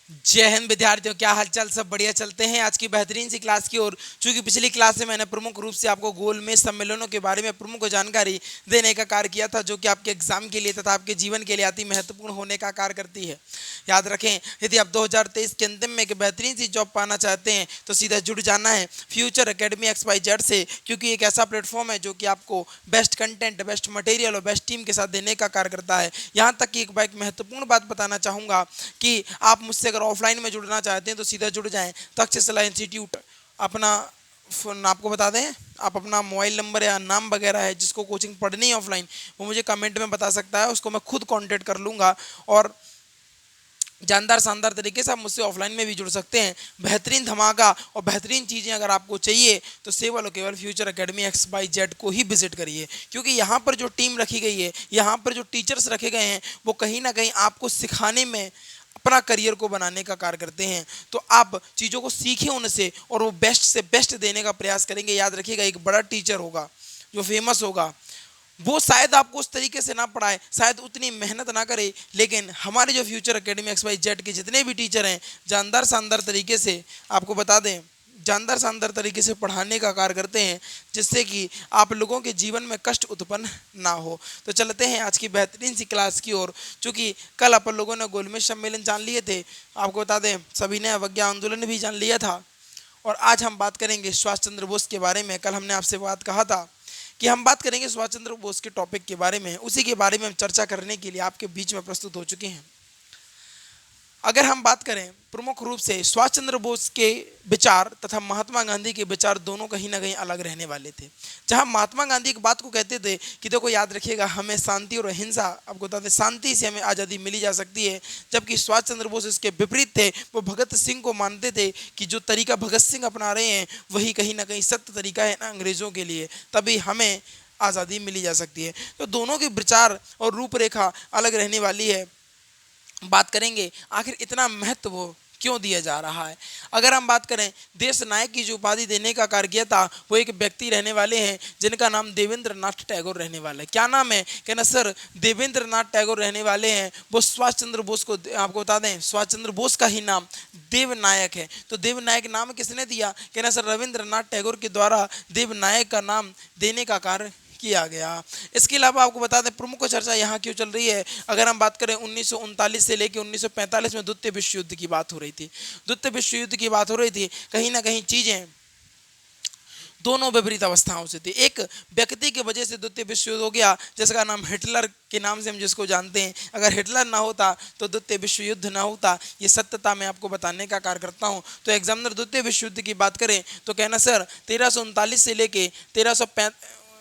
जय हिंद विद्यार्थियों, क्या हालचाल। सब बढ़िया चलते हैं आज की बेहतरीन सी क्लास की ओर। चूंकि पिछली क्लास में मैंने प्रमुख रूप से आपको गोल में सम्मेलनों के बारे में प्रमुख जानकारी देने का कार्य किया था, जो कि आपके एग्जाम के लिए तथा आपके जीवन के लिए अति महत्वपूर्ण होने का कार्य करती है। याद रखें, यदि आप 2023 के अंतिम में एक बेहतरीन सी जॉब पाना चाहते हैं तो सीधा जुड़ जाना है फ्यूचर एकेडमी XYZ से, क्योंकि एक ऐसा प्लेटफॉर्म है जो कि आपको बेस्ट कंटेंट, बेस्ट मटेरियल और बेस्ट टीम के साथ देने का कार्य करता है। यहाँ तक कि एक महत्वपूर्ण बात बताना चाहूँगा कि आप मुझसे अगर ऑफलाइन में जुड़ना चाहते हैं तो सीधा जुड़ जाएं तक्षशिला इंस्टीट्यूट। अपना फ़ोन आपको बता दें, आप अपना मोबाइल नंबर या नाम वगैरह है जिसको कोचिंग पढ़नी है ऑफलाइन, वो मुझे कमेंट में बता सकता है, उसको मैं खुद कांटेक्ट कर लूँगा। और जानदार शानदार तरीके से आप मुझसे ऑफलाइन में भी जुड़ सकते हैं। बेहतरीन धमाका और बेहतरीन चीज़ें अगर आपको चाहिए तो केवल और केवल फ्यूचर एकेडमी XYZ को ही विजिट करिए, क्योंकि यहाँ पर जो टीम रखी गई है, यहाँ पर जो टीचर्स रखे गए हैं, वो कहीं ना कहीं आपको सिखाने में, अपना करियर को बनाने का कार्य करते हैं। तो आप चीज़ों को सीखें उनसे और वो बेस्ट से बेस्ट देने का प्रयास करेंगे। याद रखिएगा, एक बड़ा टीचर होगा जो फेमस होगा, वो शायद आपको उस तरीके से ना पढ़ाए, शायद उतनी मेहनत ना करे, लेकिन हमारे जो फ्यूचर एकेडमी XYZ के जितने भी टीचर हैं, जानदार शानदार तरीके से आपको बता दें, जानदार शानदार तरीके से पढ़ाने का कार्य करते हैं, जिससे कि आप लोगों के जीवन में कष्ट उत्पन्न ना हो। तो चलते हैं आज की बेहतरीन सी क्लास की ओर। चूँकि कल अपन लोगों ने गोलमेज सम्मेलन जान लिए थे, आपको बता दें सभी ने अवज्ञा आंदोलन भी जान लिया था। और आज हम बात करेंगे सुभाष चंद्र बोस के बारे में। कल हमने आपसे बात कहा था कि हम बात करेंगे सुभाष चंद्र बोस के टॉपिक के बारे में, उसी के बारे में हम चर्चा करने के लिए आपके बीच में प्रस्तुत हो चुके हैं। अगर हम बात करें प्रमुख रूप से सुभाष चंद्र बोस के विचार तथा महात्मा गांधी के विचार, दोनों कहीं ना कहीं अलग रहने वाले थे। जहां महात्मा गांधी एक बात को कहते थे कि देखो याद रखिएगा, हमें शांति और अहिंसा, आपको बताते हैं शांति से हमें आज़ादी मिली जा सकती है, जबकि सुभाष चंद्र बोस इसके विपरीत थे। वो भगत सिंह को मानते थे कि जो तरीका भगत सिंह अपना रहे हैं वही कहीं ना कहीं सत्य तरीका है ना अंग्रेज़ों के लिए, तभी हमें आज़ादी मिली जा सकती है। तो दोनों के विचार और रूपरेखा अलग रहने वाली है। बात करेंगे आखिर इतना महत्व क्यों दिया जा रहा है। अगर हम बात करें, देश नायक की जो उपाधि देने का कार्य किया था, वो एक व्यक्ति रहने वाले हैं जिनका नाम देवेंद्र नाथ टैगोर रहने वाला है। क्या नाम है? कहना सर देवेंद्र नाथ टैगोर रहने वाले हैं। वो सुभाष चंद्र बोस को, आपको बता दें सुभाष चंद्र बोस का ही नाम देवनायक है। तो देवनायक नाम किसने दिया? कहना सर रविंद्रनाथ टैगोर के द्वारा देवनायक का नाम देने का कार्य किया गया। इसके अलावा आपको बता दें प्रमुख चर्चा यहाँ क्यों चल रही है। अगर हम बात करें 1939 से लेकर 1945 में द्वितीय विश्व युद्ध की बात हो रही थी, द्वितीय विश्व युद्ध की बात हो रही थी। कहीं ना कहीं चीजें दोनों विपरीत अवस्थाओं से थी। एक व्यक्ति की वजह से द्वितीय विश्व युद्ध हो गया, जिसका नाम हिटलर के नाम से हम जिसको जानते हैं। अगर हिटलर ना होता तो द्वितीय विश्व युद्ध ना होता। ये सत्यता मैं आपको बताने का कार्य करता हूँ। तो एग्जामिनर द्वितीय विश्व युद्ध की बात करें तो कहना सर 1339 से लेके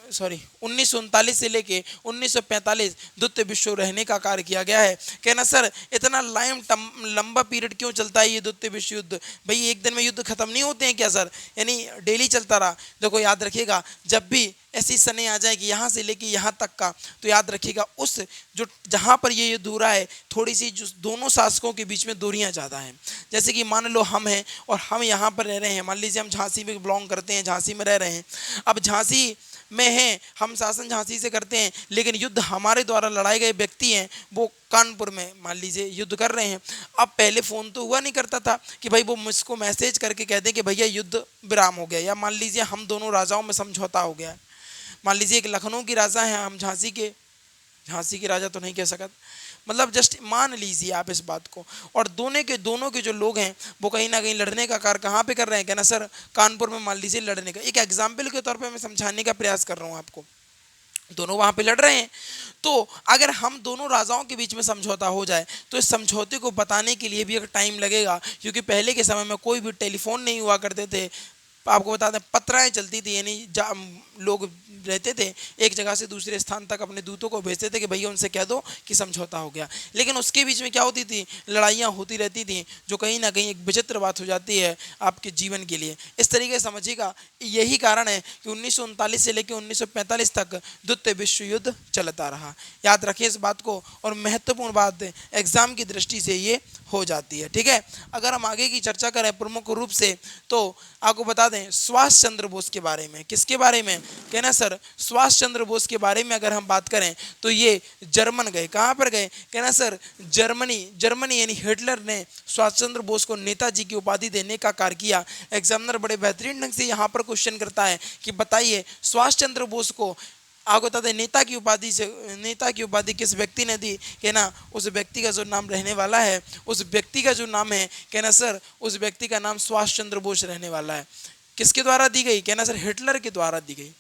1939 से लेके 1945 द्वितीय विश्व रहने का कार्य किया गया है। कहना सर इतना लंबा पीरियड क्यों चलता है ये द्वितीय विश्व युद्ध? भाई एक दिन में युद्ध खत्म नहीं होते हैं क्या सर? यानी डेली चलता रहा। देखो याद रखिएगा, जब भी ऐसी समय आ जाए कि यहाँ से लेके यहाँ तक का, तो याद रखिएगा उस जो जहाँ पर ये युद्ध हो रहा है, थोड़ी सी जो दोनों शासकों के बीच में दूरियाँ ज़्यादा हैं। जैसे कि मान लो हम हैं और हम यहाँ पर रह रहे हैं, मान लीजिए हम झांसी में बिलोंग करते हैं, झांसी में रह रहे हैं। अब झांसी में हैं, हम शासन झांसी से करते हैं, लेकिन युद्ध हमारे द्वारा लड़ाए गए व्यक्ति हैं वो कानपुर में मान लीजिए युद्ध कर रहे हैं। अब पहले फ़ोन तो हुआ नहीं करता था कि भाई वो मुझको मैसेज करके कह दें कि भैया युद्ध विराम हो गया, या मान लीजिए हम दोनों राजाओं में समझौता हो गया। मान लीजिए एक लखनऊ की राजा हैं, हम झांसी के, झांसी की राजा तो नहीं कह सकते, मतलब जस्ट मान लीजिए आप इस बात को। और दोनों के जो लोग हैं वो कहीं ना कहीं लड़ने का कार्य कहाँ पे कर रहे हैं? कहना सर कानपुर में मान लीजिए लड़ने का। एक एग्जाम्पल के तौर पे मैं समझाने का प्रयास कर रहा हूँ आपको। दोनों वहाँ पे लड़ रहे हैं, तो अगर हम दोनों राजाओं के बीच में समझौता हो जाए तो इस समझौते को बताने के लिए भी एक टाइम लगेगा, क्योंकि पहले के समय में कोई भी टेलीफोन नहीं हुआ करते थे। आपको बता दें पत्राएं चलती थी, यानी लोग रहते थे एक जगह से दूसरे स्थान तक अपने दूतों को भेजते थे कि भैया उनसे कह दो कि समझौता हो गया। लेकिन उसके बीच में क्या होती थी? लड़ाइयाँ होती रहती थी, जो कहीं ना कहीं एक विचित्र बात हो जाती है आपके जीवन के लिए। इस तरीके से समझिएगा, यही कारण है कि 1939 से लेकर 1945 तक द्वितीय विश्व युद्ध चलता रहा। याद रखिए इस बात को, और महत्वपूर्ण बात एग्जाम की दृष्टि से ये हो जाती है। ठीक है, अगर हम आगे की चर्चा करें प्रमुख रूप से, तो आपको बता दें दें सुभाष चंद्र बोस के बारे में। किसके बारे में? कहना सर सुभाष चंद्र बोस के बारे में अगर हम बात करें तो ये जर्मन गए। कहाँ पर गए? कहना सर जर्मनी यानी हिटलर ने सुभाष चंद्र बोस को नेताजी की उपाधि देने का कार्य किया। एग्जामिनर बड़े बेहतरीन ढंग से यहाँ पर क्वेश्चन करता है कि बताइए सुभाष चंद्र बोस को आपको बता दें नेता की उपाधि किस व्यक्ति ने दी? कहना उस व्यक्ति का जो नाम रहने वाला है, उस व्यक्ति का जो नाम है कहना सर उस व्यक्ति का नाम सुभाष चंद्र बोस रहने वाला है। किसके द्वारा दी गई? कहना सर हिटलर के द्वारा दी गई।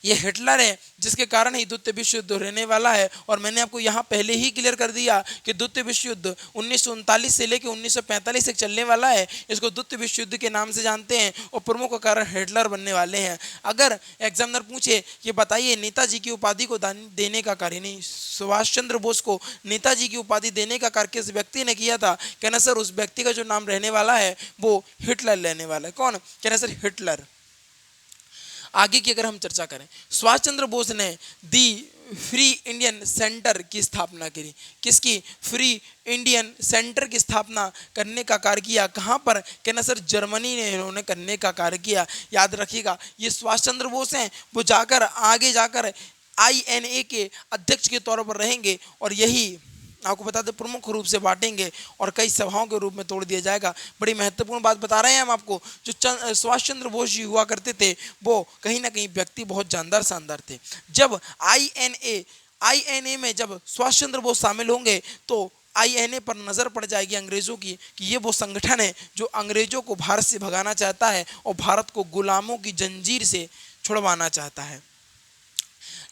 ये हिटलर है जिसके कारण ही द्वितीय विश्व युद्ध रहने वाला है। और मैंने आपको यहाँ पहले ही क्लियर कर दिया कि द्वितीय विश्व युद्ध 1939 से लेकर 1945 तक चलने वाला है। इसको द्वितीय विश्व युद्ध के नाम से जानते हैं और प्रमुख कारण हिटलर बनने वाले हैं। अगर एग्जामिनर पूछे कि बताइए नेताजी की उपाधि को देने का कार्य, नहीं सुभाष चंद्र बोस को नेताजी की उपाधि देने का कार्य किस व्यक्ति ने किया था? कहना सर उस व्यक्ति का जो नाम रहने वाला है वो हिटलर रहने वाला है। कौन? कहना सर हिटलर। आगे की अगर हम चर्चा करें, सुभाष चंद्र बोस ने दी फ्री इंडियन सेंटर की स्थापना करी। किसकी? फ्री इंडियन सेंटर की स्थापना करने का कार्य किया। कहाँ पर? कहना सर जर्मनी ने इन्होंने करने का कार्य किया। याद रखिएगा ये सुभाष चंद्र बोस हैं, वो जाकर आगे जाकर INA के अध्यक्ष के तौर पर रहेंगे और यही आपको बता दें प्रमुख रूप से बांटेंगे और कई सभाओं के रूप में तोड़ दिया जाएगा। बड़ी महत्वपूर्ण बात बता रहे हैं हम आपको। जो सुभाष चंद्र बोस जी हुआ करते थे वो कहीं ना कहीं व्यक्ति बहुत जानदार शानदार थे। जब INA में जब सुभाष चंद्र बोस शामिल होंगे तो INA पर नज़र पड़ जाएगी अंग्रेज़ों की कि ये वो संगठन है जो अंग्रेज़ों को भारत से भगाना चाहता है और भारत को गुलामों की जंजीर से छुड़वाना चाहता है।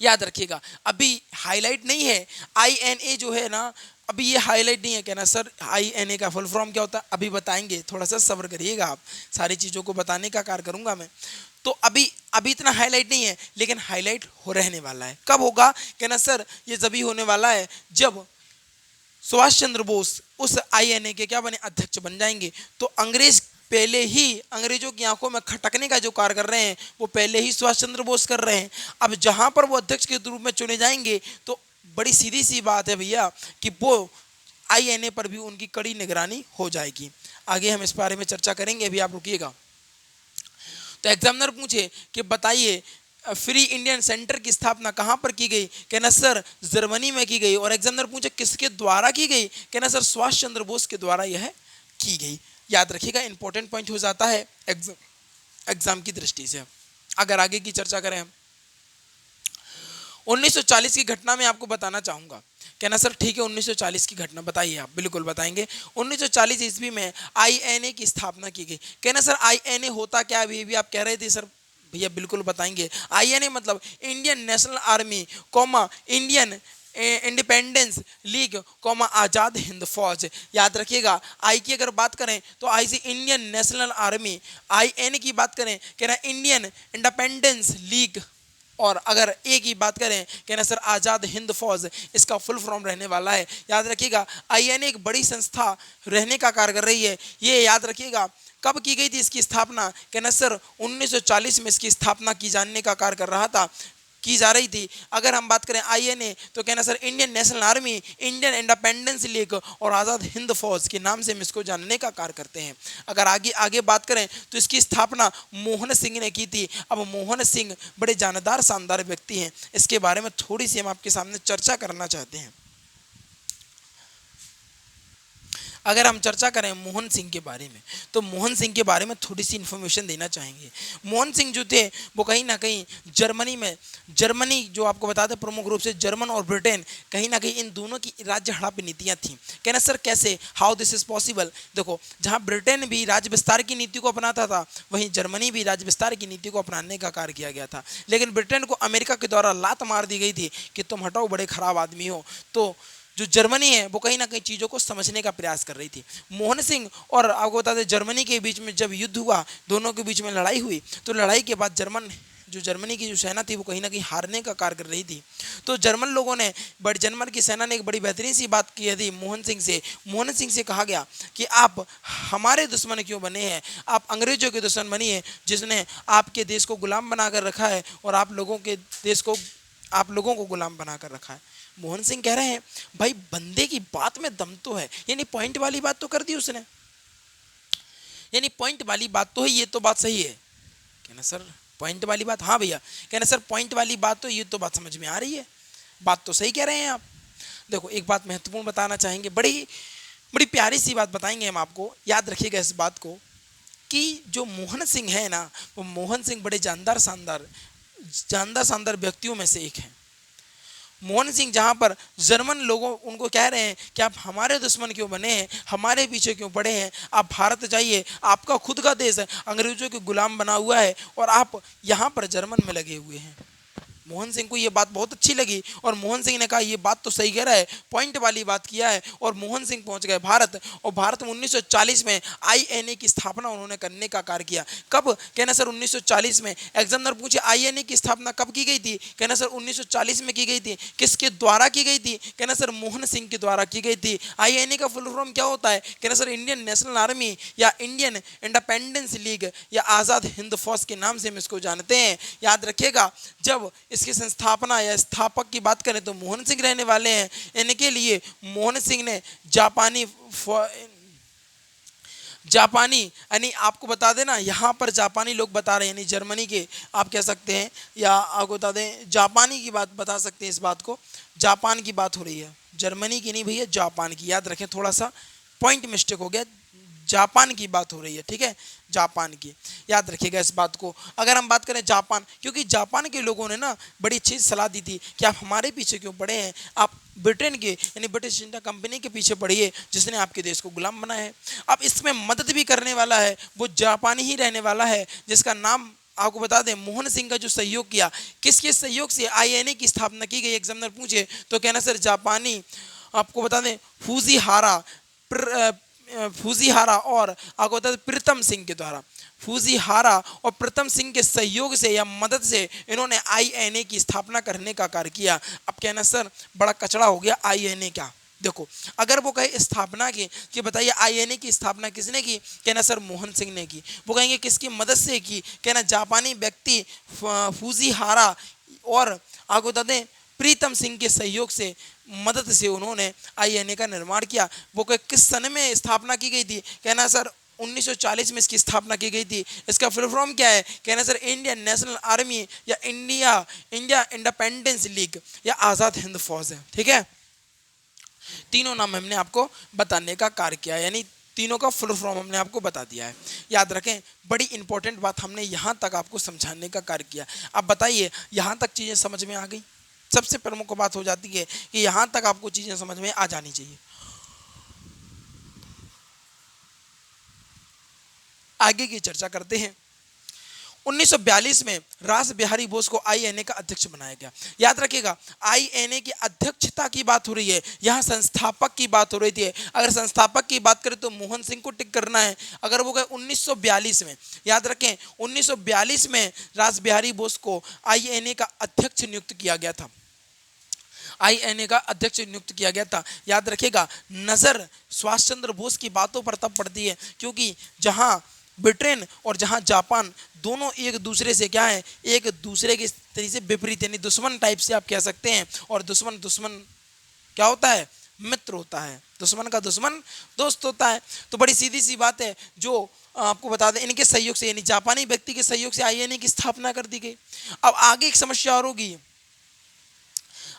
याद रखिएगा अभी हाईलाइट नहीं है INA जो है ना, अभी ये हाईलाइट नहीं है। कहना सर INA का फुल फॉर्म क्या होता है? अभी बताएंगे, थोड़ा सा सब्र करिएगा आप, सारी चीज़ों को बताने का कार्य करूंगा मैं। तो अभी इतना हाईलाइट नहीं है लेकिन हाईलाइट हो रहने वाला है। कब होगा? कहना सर ये जब ही होने वाला है जब सुभाष चंद्र बोस उस INA के क्या बने? अध्यक्ष बन जाएंगे। तो अंग्रेज पहले ही अंग्रेजों की आंखों में खटकने का जो कार्य कर रहे हैं वो पहले ही सुभाष चंद्र बोस कर रहे हैं। अब जहां पर वो अध्यक्ष के रूप में चुने जाएंगे तो बड़ी सीधी सी बात है भैया कि वो INA पर भी उनकी कड़ी निगरानी हो जाएगी। आगे हम इस बारे में चर्चा करेंगे, अभी आप रुकिएगा। तो एग्जामिनर पूछे कि बताइए फ्री इंडियन सेंटर की स्थापना कहाँ पर की गई? कहना सर जर्मनी में की गई। और एग्जामिनर पूछे किसके द्वारा की गई? कहना सर सुभाष चंद्र बोस के द्वारा यह की गई। याद रखिएगा इंपॉर्टेंट पॉइंट हो जाता है एग्जाम की दृष्टि से। अगर आगे की चर्चा करें हम 1940 की घटना में आपको बताना चाहूंगा। कहना सर ठीक है 1940 की घटना बताइए आप। बिल्कुल बताएंगे। 1940 ईस्वी में INA की स्थापना की गई। कहना सर INA होता क्या? अभी भी आप कह रहे थे सर भैया बिल्कुल बताएंगे। INA मतलब Indian National Army comma Indian Independence League comma Azad Hind Fauj. याद रखिएगा आई की अगर बात करें तो आई से इंडियन नेशनल आर्मी, INA की बात करें कहना इंडियन इंडिपेंडेंस लीग, और अगर ए की बात करें कहना सर आज़ाद हिंद फौज, इसका फुल फॉर्म रहने वाला है। याद रखिएगा INA एक बड़ी संस्था रहने का कार्य कर रही है। ये याद रखिएगा कब की गई थी इसकी स्थापना? कहना सर 1940 में इसकी स्थापना की जाने का कार्य कर रहा था, की जा रही थी। अगर हम बात करें INA तो कहना sir Indian National army, Indian Independence league और आज़ाद हिंद फौज के नाम से हम इसको जानने का कार्य करते हैं। अगर आगे बात करें तो इसकी स्थापना मोहन सिंह ने की थी। अब मोहन सिंह बड़े जानदार शानदार व्यक्ति हैं, इसके बारे में थोड़ी सी हम आपके सामने चर्चा करना चाहते हैं। अगर हम चर्चा करें मोहन सिंह के बारे में तो मोहन सिंह के बारे में थोड़ी सी इन्फॉर्मेशन देना चाहेंगे। मोहन सिंह जो थे वो कहीं ना कहीं जर्मनी जो आपको बता दें प्रमुख रूप से जर्मन और ब्रिटेन, कहीं ना कहीं इन दोनों की राज्य हड़प नीतियाँ थीं। कहना सर कैसे? How this is possible? देखो जहाँ ब्रिटेन भी राज्य विस्तार की नीति को अपनाता था वहीं जर्मनी भी राज्य विस्तार की नीति को अपनाने का कार्य किया गया था। लेकिन ब्रिटेन को अमेरिका के द्वारा लात मार दी गई थी कि तुम हटाओ बड़े खराब आदमी हो। तो जो जर्मनी है वो कहीं ना कहीं चीज़ों को समझने का प्रयास कर रही थी। मोहन सिंह और आपको बता दें जर्मनी के बीच में जब युद्ध हुआ, दोनों के बीच में लड़ाई हुई, तो लड़ाई के बाद जर्मनी की जो सेना थी वो कहीं ना कहीं हारने का कार्य कर रही थी। तो जर्मन की सेना ने एक बड़ी बेहतरीन सी बात की थी मोहन सिंह से कहा गया कि आप हमारे दुश्मन क्यों बने हैं? आप अंग्रेजों के दुश्मन बनिए जिसने आपके देश को गुलाम बनाकर रखा है और आप लोगों को गुलाम बनाकर रखा है। मोहन सिंह कह रहे हैं भाई बंदे की बात में दम तो है, यानी पॉइंट वाली बात तो कर दी उसने। यानी पॉइंट वाली बात तो है, ये तो बात सही है। कहना सर पॉइंट वाली बात, हाँ भैया। कहना सर पॉइंट वाली बात तो, ये तो बात समझ में आ रही है, बात तो सही कह रहे हैं आप। देखो एक बात महत्वपूर्ण बताना चाहेंगे, बड़ी बड़ी प्यारी सी बात बताएंगे हम आपको, याद रखिएगा इस बात को, कि जो मोहन सिंह है ना, वो मोहन सिंह बड़े जानदार शानदार व्यक्तियों में से एक हैं। मोहन सिंह जहां पर जर्मन लोगों उनको कह रहे हैं कि आप हमारे दुश्मन क्यों बने हैं, हमारे पीछे क्यों पड़े हैं, आप भारत जाइए, आपका खुद का देश है, अंग्रेजों के गुलाम बना हुआ है और आप यहाँ पर जर्मन में लगे हुए हैं। मोहन सिंह को ये बात बहुत अच्छी लगी और मोहन सिंह ने कहा ये बात तो सही कह रहा है, पॉइंट वाली बात किया है। और मोहन सिंह पहुंच गए भारत, और भारत में 1940 में आईएनए की स्थापना उन्होंने करने का कार्य किया। कब? कहना सर 1940 में। एग्जामिनर पूछे आईएनए की स्थापना कब की गई थी? कहना सर 1940 में की गई थी। किसके द्वारा की गई थी? कहना सर मोहन सिंह के द्वारा की गई थी। आईएनए का फुल फॉर्म क्या होता है? कहना सर इंडियन नेशनल आर्मी या इंडियन इंडिपेंडेंस लीग या आज़ाद हिंद फौज के नाम से हम इसको जानते हैं। याद रखिएगा, जब इसकी संस्थापना या स्थापक की बात करें तो मोहन सिंह रहने वाले हैं। इनके लिए मोहन सिंह ने जापानी यानी आपको बता देना, यहाँ पर जापानी लोग बता रहे हैं, यानी जर्मनी के आप कह सकते हैं, या आपको बता दें जापानी की बात बता सकते हैं। इस बात को जापान की बात हो रही है, जर्मनी की नहीं भैया, जापान की। याद रखें, थोड़ा सा पॉइंट मिस्टेक हो गया, जापान की बात हो रही है, ठीक है, जापान की। याद रखिएगा इस बात को। अगर हम बात करें जापान, क्योंकि जापान के लोगों ने ना बड़ी अच्छी सलाह दी थी कि आप हमारे पीछे क्यों पड़े हैं, आप ब्रिटेन के यानी ब्रिटिश इंडिया कंपनी के पीछे पड़िए जिसने आपके देश को गुलाम बनाया है। अब इसमें मदद भी करने वाला है वो जापानी ही रहने वाला है, जिसका नाम आपको बता दें, मोहन सिंह का जो सहयोग किया, किसके सहयोग से आईएनए की स्थापना की गई? एग्जामिनर पूछे तो कहना सर जापानी, आपको बता दें फूजीहारा और आपको बता दें प्रीतम सिंह के द्वारा, फूजीहारा और प्रीतम सिंह के सहयोग से या मदद से इन्होंने आईएनए की स्थापना करने का कार्य किया। अब कहना सर बड़ा कचड़ा हो गया आईएनए का। देखो अगर वो कहे स्थापना की, कि बताइए आईएनए की स्थापना किसने की? कहना सर मोहन सिंह ने की। वो कहेंगे किसकी मदद से की? कहना जापानी व्यक्ति फूजीहारा और आपको बता दें प्रीतम सिंह के सहयोग से, मदद से उन्होंने आईएनए का निर्माण किया। वो किस सन में स्थापना की गई थी? कहना सर 1940 में इसकी स्थापना की गई थी। इसका फुल फॉर्म क्या है? कहना सर इंडियन नेशनल आर्मी या इंडिया इंडिपेंडेंस लीग या आज़ाद हिंद फौज है, ठीक है। तीनों नाम हमने आपको बताने का कार्य किया, यानी तीनों का फुल फॉर्म हमने आपको बता दिया है। याद रखें, बड़ी इंपॉर्टेंट बात हमने यहाँ तक आपको समझाने का कार्य किया। अब बताइए यहाँ तक चीज़ें समझ में आ गई? सबसे प्रमुख बात हो जाती है कि यहाँ तक आपको चीज़ें समझ में आ जानी चाहिए। आगे की चर्चा करते हैं। 1942 में रास बिहारी बोस को आईएनए का अध्यक्ष बनाया गया। याद रखिएगा, आईएनए की अध्यक्षता की बात हो रही है, यहाँ संस्थापक की बात हो रही थी। अगर संस्थापक की बात करें तो मोहन सिंह को टिक करना है। अगर वो गए 1942 में, याद रखें 1942 में रास बिहारी बोस को आईएनए का अध्यक्ष नियुक्त किया गया था। आईएनए का अध्यक्ष नियुक्त किया गया था। याद रखिएगा, नजर सुभाष चंद्र बोस की बातों पर तब पड़ती है क्योंकि जहां ब्रिटेन और जहां जापान दोनों एक दूसरे से क्या है, एक दूसरे के तरीके से विपरीत, यानी दुश्मन टाइप से आप कह सकते हैं। और दुश्मन क्या होता है? मित्र होता है। दुश्मन का दुश्मन दोस्त होता है। तो बड़ी सीधी सी बात है, जो आपको बता दें इनके सहयोग से, यानी जापानी व्यक्ति के सहयोग से आईएनए की स्थापना कर दी गई। अब आगे एक समस्या और होगी,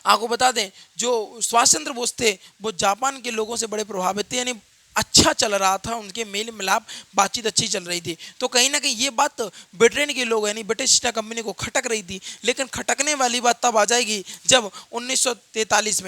आपको बता दें जो सुभाष चंद्र बोस थे वो जापान के लोगों से बड़े प्रभावित थे, यानी अच्छा चल रहा था, उनके मेल मिलाप बातचीत अच्छी चल रही थी। तो कहीं ना कहीं ये बात ब्रिटेन के लोग यानी ब्रिटिश ईस्ट इंडिया कंपनी को खटक रही थी। लेकिन खटकने वाली बात तब आ जाएगी जब 1943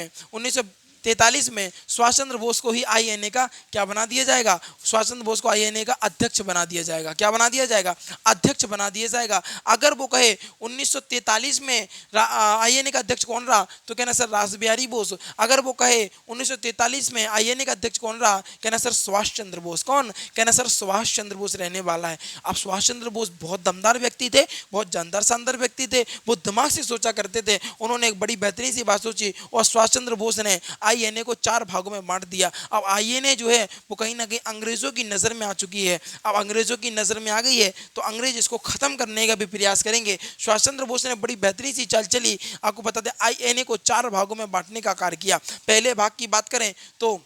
में सुभाष चंद्र बोस को ही आईएनए का क्या बना दिया जाएगा? सुभाष चंद्र बोस को आईएनए का अध्यक्ष बना दिया जाएगा। क्या बना दिया जाएगा? अध्यक्ष बना दिया जाएगा। अगर वो कहे 1943 में आईएनए का अध्यक्ष कौन रहा, तो कहना सर रास बिहारी बोस। अगर वो कहे 1943 में आईएनए का अध्यक्ष कौन रहा, कहना सर सुभाष चंद्र बोस। कौन? कहना सर सुभाष चंद्र बोस रहने वाला है। अब सुभाष चंद्र बोस बहुत दमदार व्यक्ति थे, बहुत जानदार शानदार व्यक्ति थे, वो दिमाग से सोचा करते थे। उन्होंने एक बड़ी बेहतरीन सी बात सोची और सुभाष चंद्र बोस ने आईएनए को 4 भागों में बांट दिया। अब आईएनए जो है वो कहीं ना कहीं अंग्रेजों की नज़र में आ चुकी है। अब अंग्रेजों की नज़र में आ गई है तो अंग्रेज इसको खत्म करने का भी प्रयास करेंगे। सुभाष चंद्र बोस ने बड़ी बेहतरीन सी चाल चली। आपको बता दें आईएनए को 4 भागों में बांटने का कार्य किया। पहले भाग की बात करें तो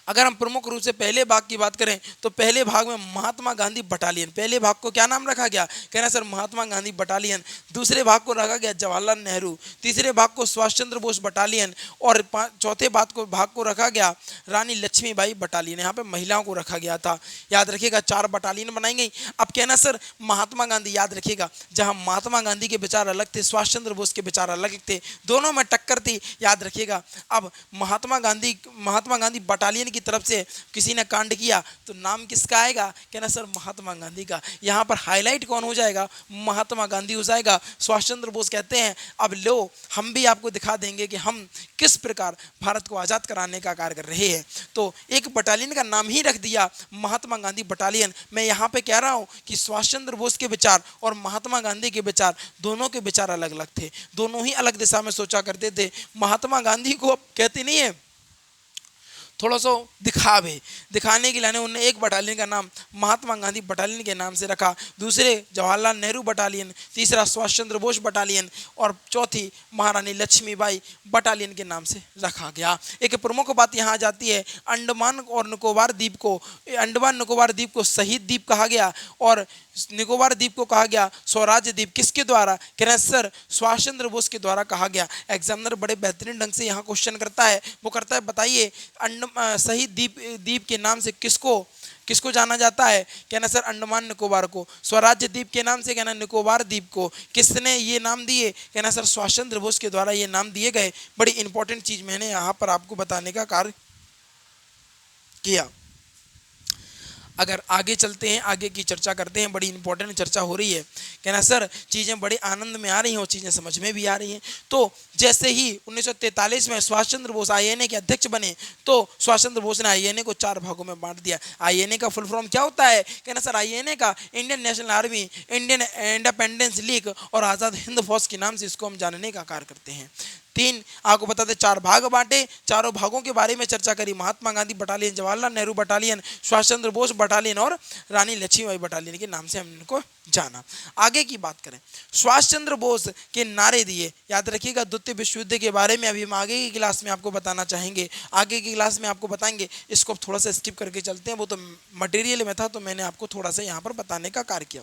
अगर हम प्रमुख रूप से पहले भाग की बात करें तो पहले भाग में महात्मा गांधी बटालियन, पहले भाग को क्या नाम रखा गया, कहना सर महात्मा गांधी बटालियन। दूसरे भाग को रखा गया जवाहरलाल नेहरू। तीसरे भाग को सुभाष चंद्र बोस बटालियन। और चौथे भाग को रखा गया रानी लक्ष्मीबाई बटालियन। यहाँ पे महिलाओं को रखा गया था। याद रखिएगा 4 बटालियन बनाई गई। अब कहना सर महात्मा गांधी, याद रखिएगा जहाँ महात्मा गांधी के विचार अलग थे, सुभाष चंद्र बोस के विचार अलग थे, दोनों में टक्कर थी। याद रखिएगा अब महात्मा गांधी बटालियन की तरफ से किसी ने कांड किया तो नाम किसका आएगा, कहना सर महात्मा गांधी का। यहाँ पर हाईलाइट कौन हो जाएगा, महात्मा गांधी हो जाएगा। सुभाष चंद्र बोस कहते हैं अब लो हम भी आपको दिखा देंगे कि हम किस प्रकार भारत को आज़ाद कराने का कार्य कर रहे हैं। तो एक बटालियन का नाम ही रख दिया महात्मा गांधी बटालियन। मैं यहाँ पे कह रहा हूँ कि सुभाष चंद्र बोस के विचार और महात्मा गांधी के विचार, दोनों के विचार अलग अलग थे, दोनों ही अलग दिशा में सोचा करते थे। महात्मा गांधी को कहते नहीं है थोड़ा सा दिखाने के लिए उन्होंने एक बटालियन का नाम महात्मा गांधी बटालियन के नाम से रखा, दूसरे जवाहरलाल नेहरू बटालियन, तीसरा सुभाष चंद्र बोस बटालियन और चौथी महारानी लक्ष्मीबाई बटालियन के नाम से रखा गया। एक प्रमुख बात यहाँ आ जाती है, अंडमान और निकोबार द्वीप को शहीद द्वीप कहा गया और निकोबार द्वीप को कहा गया स्वराज्य द्वीप। किसके द्वारा, कहना सर सुभाष चंद्र बोस के द्वारा कहा गया। एग्जामिनर बड़े बेहतरीन ढंग से यहाँ क्वेश्चन करता है, वो करता है बताइए शहीद द्वीप के नाम से किसको जाना जाता है, कहना सर अंडमान निकोबार को। स्वराज्य द्वीप के नाम से कहना निकोबार द्वीप को। किसने ये नाम दिए, कहना सर सुभाष चंद्र बोस के द्वारा ये नाम दिए गए। बड़ी इंपॉर्टेंट चीज मैंने यहाँ पर आपको बताने का कार्य किया। अगर आगे चलते हैं, आगे की चर्चा करते हैं, बड़ी इंपॉर्टेंट चर्चा हो रही है। कहना सर चीज़ें बड़े आनंद में आ रही हैं और चीज़ें समझ में भी आ रही हैं। तो जैसे ही 1943 में सुभाष चंद्र बोस आईएनए के अध्यक्ष बने तो सुभाष चंद्र बोस ने आईएनए को 4 भागों में बांट दिया। आईएनए का फुल फॉर्म क्या होता है, कहना सर आईएनए का Indian National army, Indian Independence league और आज़ाद हिंद फौज के नाम से इसको हम जानने का कार्य करते हैं। 3 आपको बता दें 4 भाग बांटे, चारों भागों के बारे में चर्चा करी। Mahatma Gandhi battalion, Jawaharlal Nehru battalion, Subhash Chandra Bose battalion और रानी लक्ष्मीबाई बटालियन के नाम से हमने इनको जाना। आगे की बात करें, सुभाष चंद्र बोस के नारे दिए। याद रखिएगा द्वितीय विश्व युद्ध के बारे में अभी हम आगे की क्लास में आपको बताना चाहेंगे, आगे की क्लास में आपको बताएंगे। इसको थोड़ा सा स्किप करके चलते हैं, वो तो मटेरियल में था तो मैंने आपको थोड़ा सा यहाँ पर बताने का कार्य किया।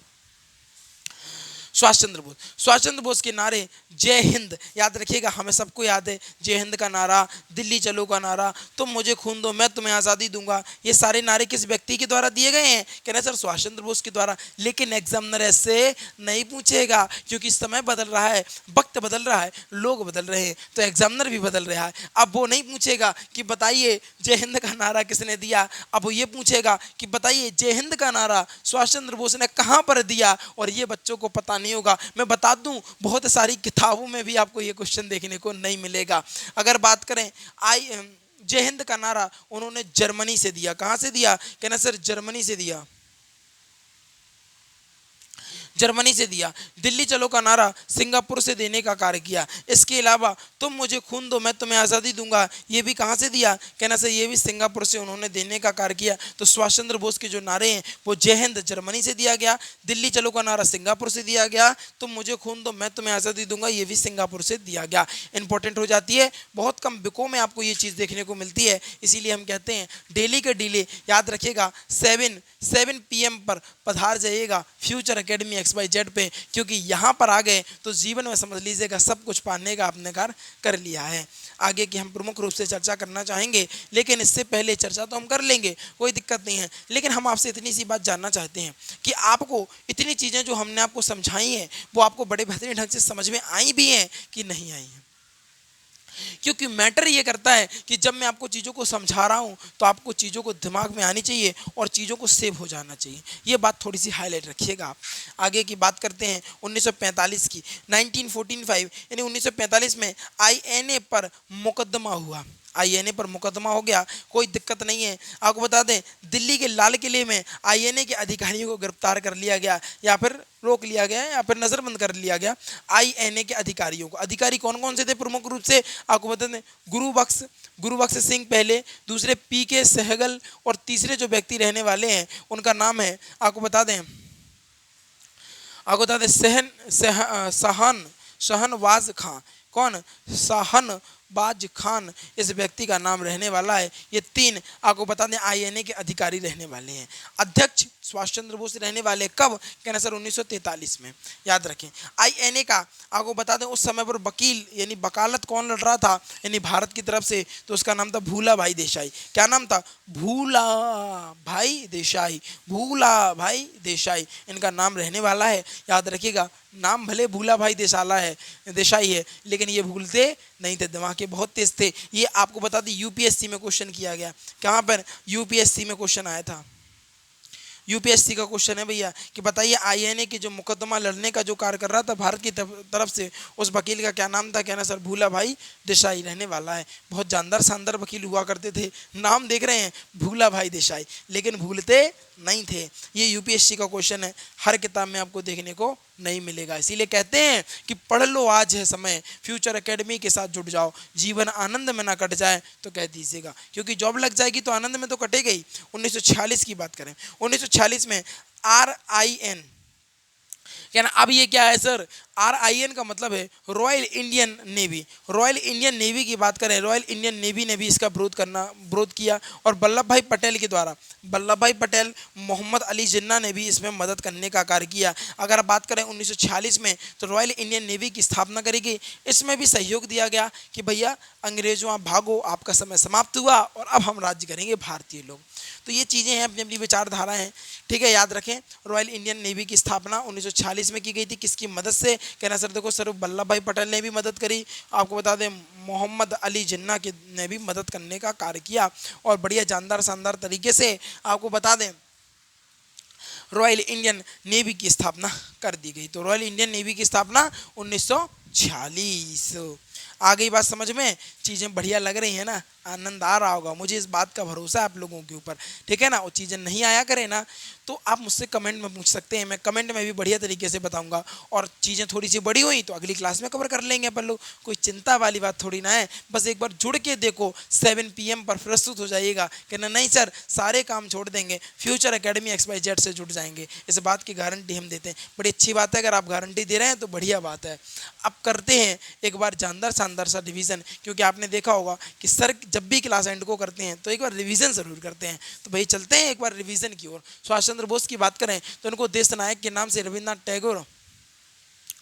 सुभाष चंद्र बोस के नारे जय हिंद। याद रखिएगा हमें सबको याद है जय हिंद का नारा, दिल्ली चलो का नारा, तुम मुझे खून दो मैं तुम्हें आज़ादी दूंगा। ये सारे नारे किस व्यक्ति के द्वारा दिए गए हैं, कहना सर सुभाष चंद्र बोस के द्वारा। लेकिन एग्जामिनर ऐसे नहीं पूछेगा क्योंकि समय बदल रहा है, वक्त बदल रहा है, लोग बदल रहे हैं, तो एग्जामिनर भी बदल रहा है। अब वो नहीं पूछेगा कि बताइए जय हिंद का नारा किसने दिया, अब वो ये पूछेगा कि बताइए जय हिंद का नारा सुभाष चंद्र बोस ने कहाँ पर दिया। और ये बच्चों को पता नहीं होगा। मैं बता दूं बहुत सारी किताबों में भी आपको ये क्वेश्चन देखने को नहीं मिलेगा। अगर बात करें जय हिंद का नारा उन्होंने जर्मनी से दिया। कहां से दिया, कहना सर जर्मनी से दिया, जर्मनी से दिया। दिल्ली चलो का नारा सिंगापुर से देने का कार्य किया। इसके अलावा तुम मुझे खून दो मैं तुम्हें आज़ादी दूंगा, ये भी कहाँ से दिया, कहना सर ये भी सिंगापुर से उन्होंने देने का कार्य किया। तो सुभाष चंद्र बोस के जो नारे हैं वो जय हिंद जर्मनी से दिया गया, दिल्ली चलो का नारा सिंगापुर से दिया गया, तुम मुझे खून दो मैं तुम्हें आज़ादी दूंगा ये भी सिंगापुर से दिया गया। इंपॉर्टेंट हो जाती है, बहुत कम बुकों में आपको ये चीज़ देखने को मिलती है, इसीलिए हम कहते हैं डेली के डेली याद रखिएगा 7 PM पर पधार जाइएगा फ्यूचर एकेडमी XYZ पे, क्योंकि यहाँ पर आ गए तो जीवन में समझ लीजिएगा सब कुछ पाने का आपने कार्य कर लिया है। आगे की हम प्रमुख रूप से चर्चा करना चाहेंगे, लेकिन इससे पहले चर्चा तो हम कर लेंगे, कोई दिक्कत नहीं है। लेकिन हम आपसे इतनी सी बात जानना चाहते हैं कि आपको इतनी चीज़ें जो हमने आपको समझाई हैं वो आपको बड़े बेहतरीन ढंग से समझ में आई भी हैं कि नहीं आई हैं। क्योंकि मैटर ये करता है कि जब मैं आपको चीज़ों को समझा रहा हूँ तो आपको चीज़ों को दिमाग में आनी चाहिए और चीज़ों को सेव हो जाना चाहिए। ये बात थोड़ी सी हाईलाइट रखिएगा आप। आगे की बात करते हैं 1945 की। 1945 यानी 1945 में INA पर मुकदमा हुआ, INA पर मुकदमा हो गया, कोई दिक्कत नहीं है। आपको बता दें दिल्ली के लाल किले में INA के अधिकारियों को गिरफ्तार कर लिया गया या फिर रोक लिया गया या फिर नज़रबंद कर लिया गया। INA के अधिकारियों को, अधिकारी कौन कौन से थे प्रमुख रूप से आपको बता दें, गुरुबख्श सिंह पहले, दूसरे PK सहगल और तीसरे जो व्यक्ति रहने वाले हैं उनका नाम है आपको बता दें शहनवाज खां। कौन, बाज खान इस व्यक्ति का नाम रहने वाला है। ये 3 आपको बता दें आईएनए के अधिकारी रहने वाले हैं। अध्यक्ष सुभाष चंद्र बोस रहने वाले, कब? कहना सर 1943 में, याद रखें। आईएनए का आपको बता दें उस समय पर वकील यानी वकालत कौन लड़ रहा था यानी भारत की तरफ से, तो उसका नाम था भूला भाई देसाई। क्या नाम था? भूला भाई देसाई, भूला भाई देसाई इनका नाम रहने वाला है। याद रखिएगा, नाम भले भूला भाई देसाई है लेकिन ये भूलते नहीं थे, दिमाग के बहुत तेज थे। ये आपको बता दें यूपीएससी में क्वेश्चन किया गया। कहाँ पर? यूपीएससी में क्वेश्चन आया था। यूपीएससी का क्वेश्चन है भैया कि बताइए आईएनए के जो मुकदमा लड़ने का जो कार्य कर रहा था भारत की तरफ से, उस वकील का क्या नाम था? कहना सर भूला भाई देसाई रहने वाला है। बहुत जानदार शानदार वकील हुआ करते थे। नाम देख रहे हैं, भूला भाई देसाई, लेकिन भूलते नहीं थे। ये यूपीएससी का क्वेश्चन है, हर किताब में आपको देखने को नहीं मिलेगा। इसीलिए कहते हैं कि पढ़ लो आज है समय, फ्यूचर एकेडमी के साथ जुड़ जाओ, जीवन आनंद में ना कट जाए तो कह दीजिएगा, क्योंकि जॉब लग जाएगी तो आनंद में तो कटेगा ही। 1946 की बात करें, 1946 में RIN, क्या ना, अब ये क्या है सर? RIN का मतलब है royal Indian navy. Royal Indian navy की बात करें, रॉयल इंडियन नेवी ने भी इसका विरोध किया और वल्लभ भाई पटेल के द्वारा, वल्लभ भाई पटेल, मोहम्मद अली जिन्ना ने भी इसमें मदद करने का कार्य किया। अगर बात करें 1946 में, तो रॉयल इंडियन नेवी की स्थापना करी गई। इसमें भी सहयोग दिया गया कि भैया अंग्रेजों आप भागो, आपका समय समाप्त हुआ और अब हम राज्य करेंगे भारतीय लोग। तो ये चीज़ें हैं, अपनी अपनी विचारधारा हैं, ठीक है। याद रखें, रॉयल इंडियन नेवी की स्थापना 1946 में की गई थी। किसकी मदद से? कहना सर देखो सर वल्लभ भाई पटेल ने भी मदद करी, आपको बता दें मोहम्मद अली जिन्ना के ने भी मदद करने का कार्य किया और बढ़िया जानदार शानदार तरीके से आपको बता दें रॉयल इंडियन नेवी की स्थापना कर दी गई। तो रॉयल इंडियन नेवी की स्थापना 1946। आ गई बात समझ में? चीज़ें बढ़िया लग रही है ना, आनंद आ रहा होगा, मुझे इस बात का भरोसा है आप लोगों के ऊपर, ठीक है ना। वो चीज़ें नहीं आया करें ना तो आप मुझसे कमेंट में पूछ सकते हैं, मैं कमेंट में भी बढ़िया तरीके से बताऊंगा। और चीज़ें थोड़ी सी बड़ी हुई तो अगली क्लास में कवर कर लेंगे अपन लोग, कोई चिंता वाली बात थोड़ी ना है। बस एक बार जुड़ के देखो, 7 PM पर प्रस्तुत हो जाइएगा। कहना नहीं सर सारे काम छोड़ देंगे, फ्यूचर एकेडमी XYZ से जुड़ जाएंगे, इस बात की गारंटी हम देते हैं। बड़ी अच्छी बात है, अगर आप गारंटी दे रहे हैं तो बढ़िया बात है। अब करते हैं एक बार जानदार शानदार सा रिवीजन, क्योंकि आपने देखा होगा कि सर जब भी क्लास एंड को करते हैं तो एक बार रिवीजन जरूर करते हैं। तो भाई चलते हैं एक बार रिवीजन की ओर। सुभाष चंद्र बोस की बात करें तो उनको देश नायक के नाम से रविन्द्रनाथ टैगोर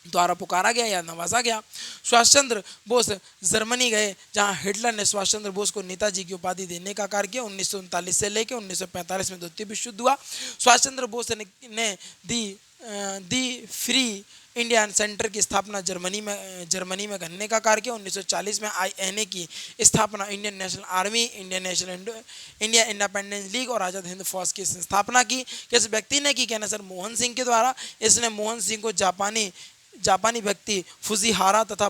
द्वारा पुकारा गया या नवाजा गया। सुभाष चंद्र बोस जर्मनी गए, जहां हिटलर ने सुभाष चंद्र बोस को नेताजी की उपाधि देने का कार्य किया। 1939 से लेकर 1945 में द्वितीय विश्व युद्ध हुआ। सुभाष चंद्र बोस ने दी फ्री इंडियन सेंटर की स्थापना जर्मनी में करने का कार्य किया। 1940 में INA की स्थापना, Indian National army, India independence league और आज़ाद हिंद फौज की स्थापना की। किस व्यक्ति ने की? कहना सर मोहन सिंह के द्वारा। इसने मोहन सिंह को जापानी व्यक्ति फुजीहारा तथा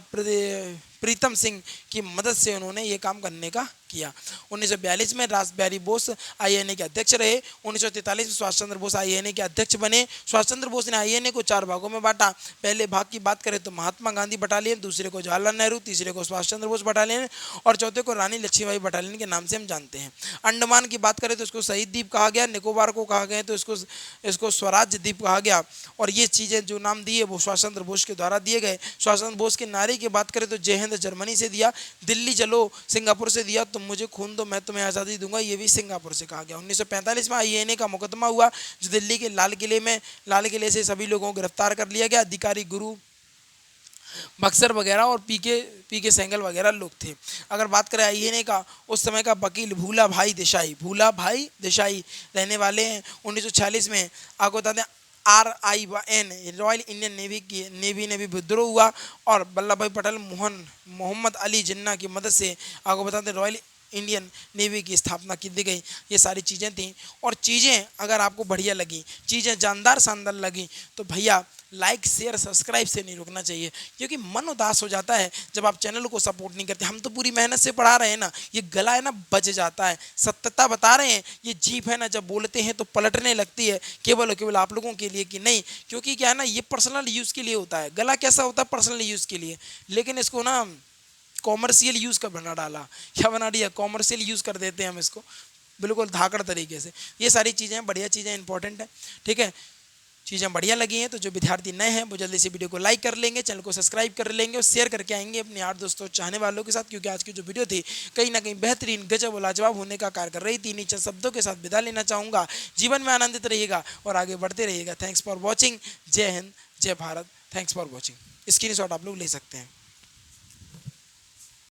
प्रीतम सिंह की मदद से उन्होंने ये काम करने का किया। 1942 में रासबिहारी बोस INA के अध्यक्ष रहे। 1943 में सुभाष चंद्र बोस INA के अध्यक्ष बने। सुभाष चंद्र बोस ने INA को 4 भागों में बांटा। पहले भाग की बात करें तो महात्मा गांधी बटालियन, दूसरे को जवाहरलाल नेहरू, तीसरे को सुभाष चंद्र बोस बटालियन और चौथे को रानी लक्ष्मीबाई बटालियन के नाम से हम जानते हैं। अंडमान की बात करें तो इसको शहीद द्वीप कहा गया, निकोबार को कहा गया तो इसको स्वराज्य द्वीप कहा गया। और ये चीज़ें जो नाम दिए वो सुभाष चंद्र बोस के द्वारा दिए गए। सुभाष चंद्र बोस के नारे की बात करें तो जय हिंद जर्मनी से दिया, दिल्ली चलो सिंगापुर से दिया, तुम मुझे खून दो मैं तुम्हें आज़ादी दूंगा, ये भी सिंगापुर से कहा गया। 1945 में INA का मुकदमा हुआ, जो दिल्ली के लाल किले से सभी लोगों को गिरफ्तार कर लिया गया। अधिकारी गुरु बक्सर वगैरह और पीके सेंगल वगैरह लोग थे। अगर बात करें INA का, उस समय का वकील भूला भाई देसाई रहने वाले हैं। 1946 में आपको बता दें RIN रॉयल इंडियन नेवी ने भी विद्रोह हुआ और वल्लभ भाई पटेल मोहम्मद अली जिन्ना की मदद से आपको बता दें रॉयल इंडियन नेवी की स्थापना की दी गई। ये सारी चीज़ें थी। और चीज़ें अगर आपको बढ़िया लगी, चीज़ें जानदार शानदार लगी तो भैया लाइक शेयर सब्सक्राइब से नहीं रुकना चाहिए, क्योंकि मन उदास हो जाता है जब आप चैनल को सपोर्ट नहीं करते। हम तो पूरी मेहनत से पढ़ा रहे हैं ना, ये गला है ना बच जाता है, सत्यता बता रहे हैं। ये जीभ है ना जब बोलते हैं तो पलटने लगती है, केवल और केवल आप लोगों के लिए कि नहीं, क्योंकि क्या है ना ये पर्सनल यूज़ के लिए होता है। गला कैसा होता है? पर्सनल यूज़ के लिए, लेकिन इसको ना कॉमर्शियल यूज़ का बना डाला। क्या बना दिया? कॉमर्शियल यूज़ कर देते हैं हम इसको, बिल्कुल धाकड़ तरीके से। ये सारी चीज़ें बढ़िया चीज़ें इंपॉर्टेंट है, ठीक है। चीज़ें बढ़िया लगी हैं तो जो विद्यार्थी नए हैं वो जल्दी से वीडियो को लाइक कर लेंगे, चैनल को सब्सक्राइब कर लेंगे और शेयर करके आएंगे अपने यार दोस्तों चाहने वालों के साथ, क्योंकि आज की जो वीडियो थी कहीं ना कहीं बेहतरीन गजब और लाजवाब होने का कार्य कर रही थी। नीचे शब्दों के साथ विदा लेना चाहूँगा। जीवन में आनंदित रहिएगा और आगे बढ़ते रहिएगा। Thanks for watching. जय हिंद, जय Bharat. Thanks for watching. Screenshot आप लोग ले सकते हैं।